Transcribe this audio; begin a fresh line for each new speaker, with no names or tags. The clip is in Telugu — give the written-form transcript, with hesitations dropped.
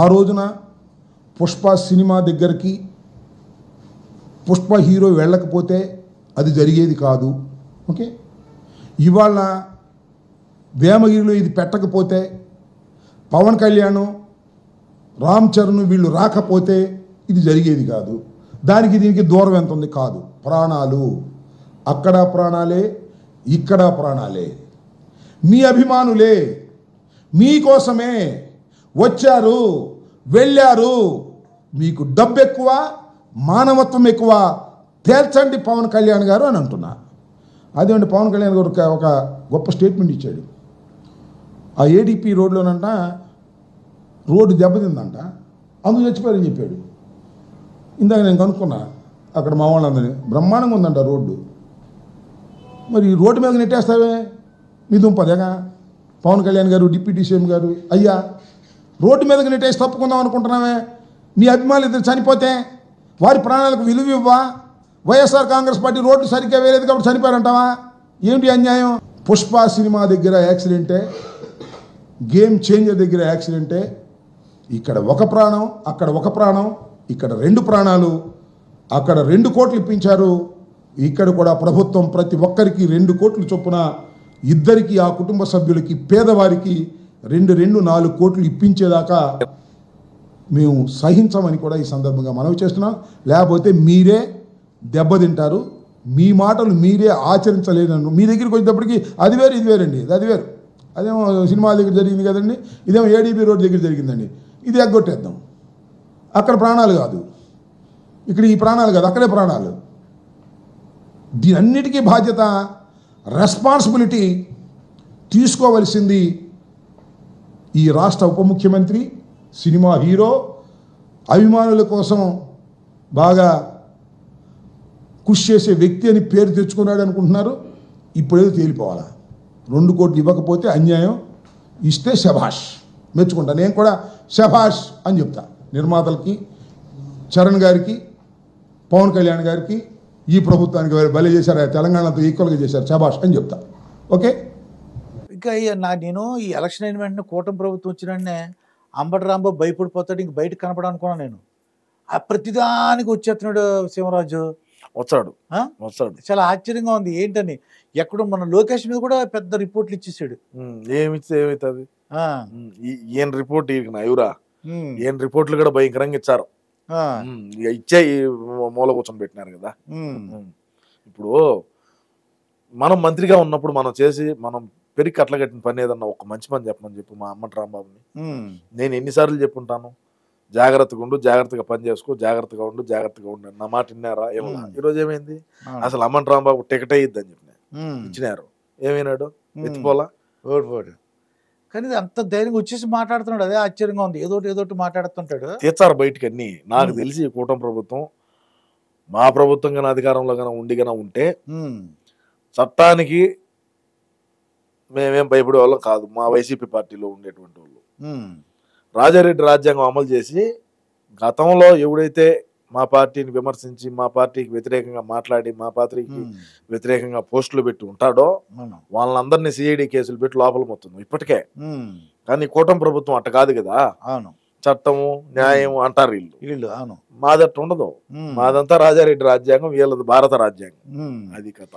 ఆ రోజున పుష్ప సినిమా దగ్గరికి పుష్ప హీరో వెళ్ళకపోతే అది జరిగేది కాదు. ఓకే, ఇవాళ వేమగిరిలో ఇది పెట్టకపోతే పవన్ కళ్యాణ్, రామ్ చరణ్ వీళ్ళు రాకపోతే ఇది జరిగేది కాదు. దానికి దీనికి దూరం ఎంత ఉంది? కాదు, ప్రాణాలు. అక్కడ ప్రాణాలే, ఇక్కడ ప్రాణాలే. మీ అభిమానులే మీకోసమే వచ్చారు, వెళ్ళారు. మీకు డబ్బు ఎక్కువ, మానవత్వం ఎక్కువ, తేల్చండి పవన్ కళ్యాణ్ గారు అని అంటున్నా. అదేంటి పవన్ కళ్యాణ్ గారు ఒక గొప్ప స్టేట్మెంట్ ఇచ్చాడు. ఆ ఏడీపీ రోడ్లోనంట రోడ్డు దెబ్బతిందంట, అందుకు చచ్చిపోయారని చెప్పాడు. ఇందాక నేను కనుక్కున్నా అక్కడ మా వాళ్ళందరినీ, బ్రహ్మాండంగా ఉందంట రోడ్డు. మరి రోడ్డు మీద నెట్టేస్తావే మీ దుంపదేగా పవన్ కళ్యాణ్ గారు, డిప్యూటీ సీఎం గారు. అయ్యా, రోడ్డు మీదకి నెట్టేసి తప్పుకుందాం అనుకుంటున్నావే? నీ అభిమానులు ఇద్దరు చనిపోతే వారి ప్రాణాలకు విలువ ఇవ్వా? వైఎస్ఆర్ కాంగ్రెస్ పార్టీ రోడ్డు సరిగ్గా వేరేది కాబట్టి చనిపోయారంటావా? ఏమిటి అన్యాయం? పుష్ప సినిమా దగ్గర యాక్సిడెంటే, గేమ్ చేంజర్ దగ్గర యాక్సిడెంటే. ఇక్కడ ఒక ప్రాణం, అక్కడ ఒక ప్రాణం, ఇక్కడ 2 ప్రాణాలు. అక్కడ 2 కోట్లు ఇప్పించారు, ఇక్కడ కూడా ప్రభుత్వం ప్రతి ఒక్కరికి 2 కోట్లు చొప్పున, ఇద్దరికి, ఆ కుటుంబ సభ్యులకి, పేదవారికి 4 కోట్లు ఇప్పించేదాకా మేము సహించమని కూడా ఈ సందర్భంగా మనవి చేస్తున్నాం. లేకపోతే మీరే దెబ్బతింటారు. మీ మాటలు మీరే ఆచరించలేనన్ను మీ దగ్గరికి వచ్చేటప్పటికి అది వేరు, ఇది వేరండి. అది వేరు. అదేమో సినిమాల దగ్గర జరిగింది కదండి, ఇదేమో ఏడీబీ రోడ్ దగ్గర జరిగిందండి. ఇది ఎగ్గొట్టేద్దాం. అక్కడ ప్రాణాలు కాదు, ఇక్కడ ఈ ప్రాణాలు కాదు, అక్కడే ప్రాణాలు. దీనన్నిటికీ బాధ్యత, రెస్పాన్సిబిలిటీ తీసుకోవలసింది ఈ రాష్ట్ర ఉప ముఖ్యమంత్రి, సినిమా హీరో, అభిమానుల కోసం బాగా కృషి చేసే వ్యక్తి అని పేరు తెచ్చుకున్నాడు అనుకుంటున్నారు. ఇప్పుడేదో తేలిపోవాలా. 2 కోట్లు ఇవ్వకపోతే అన్యాయం, ఇస్తే శభాష్, మెచ్చుకుంటా. నేను కూడా శభాష్ అని చెప్తా. నిర్మాతలకి, చరణ్ గారికి, పవన్ కళ్యాణ్ గారికి, ఈ ప్రభుత్వానికి భలే చేశారు, తెలంగాణతో ఈక్వల్గా చేశారు, శభాష్ అని చెప్తా. ఓకే.
ఇంకా నేను ఈ ఎలక్షన్ అయిన వెంటనే కూటమి ప్రభుత్వం వచ్చిన అంబటి రాంబాబు భయపడిపోతాడు, ఇంక బయటకు కనపడాలనుకున్నాను నేను. ఆ ప్రతిదానికి వచ్చేస్తున్నాడు శివరాజు.
వస్తాడు.
చాలా ఆశ్చర్యంగా ఉంది ఏంటని. ఎక్కడో మన లోకేష్ మీద కూడా పెద్ద రిపోర్ట్లు ఇచ్చేసాడు.
ఏమిస్తే ఏమవుతుంది? ఈయన రిపోర్ట్ ఇవ్వరా? ఈయన రిపోర్ట్లు కూడా భయంకరంగా ఇచ్చారు. ఇచ్చే మూల కూర్చొని పెట్టినారు కదా. ఇప్పుడు మనం మంత్రిగా ఉన్నప్పుడు మనం చేసి మనం పెరిగి కట్ల కట్టిన పని ఏదన్నా ఒక మంచి పని చెప్పమని చెప్పు మా అంబటి రాంబాబుని. నేను ఎన్నిసార్లు చెప్పుంటాను, జాగ్రత్తగా ఉండు, జాగ్రత్తగా పని చేసుకో, జాగ్రత్తగా ఉండు, జాగ్రత్తగా ఉండు. నా మాట విన్నారా? ఈరోజు ఏమైంది? అసలు అంబటి రాంబాబు టికెట్ అయ్యిద్దని చెప్పిన ఇచ్చినారు. ఏమైనాడు? ఎత్తిపోలా,
ఓడిపోడు. కానీ అంత ధైర్యంగా వచ్చేసి మాట్లాడుతున్నాడు. అదే ఆశ్చర్యంగా ఉంది. ఏదోటి మాట్లాడుతుంటాడు.
తీర్చారు బయటికి అన్ని. నాకు తెలిసి కూటమి ప్రభుత్వం, మా ప్రభుత్వం కానీ అధికారంలో కానీ ఉంటే చట్టానికి మేమేం భయపడే వాళ్ళం కాదు. మా వైసీపీ పార్టీలో ఉండేటువంటి వాళ్ళు రాజారెడ్డి రాజ్యాంగం అమలు చేసి, గతంలో ఎవడైతే మా పార్టీని విమర్శించి, మా పార్టీకి వ్యతిరేకంగా మాట్లాడి, మా పార్టీకి వ్యతిరేకంగా పోస్టులు పెట్టి ఉంటాడో వాళ్ళందరినీ సిఐడి కేసులు పెట్టి లోపల మొత్తం ఇప్పటికే. కానీ కూటమి ప్రభుత్వం అట్ట కాదు కదా. చట్టము, న్యాయం అంటారు వీళ్ళు. మాదట్టు ఉండదు. మాదంతా రాజారెడ్డి రాజ్యాంగం, వీళ్ళది భారత రాజ్యాంగం. అది కథ.